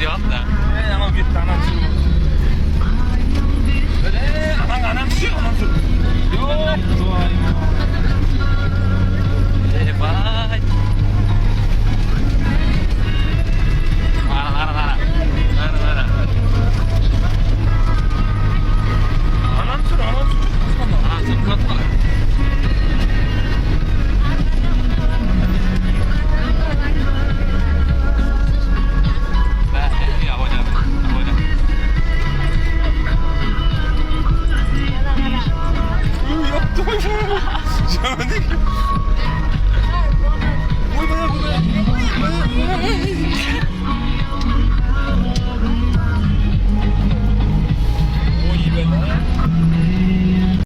cevap da. Ama gitti anam sürü. Öyle anam sürü anam sürü. Yok. Bye. Mana. Anam sürü anam sürü. Anasını satma. Ya hocam. Yaptım. Şöyle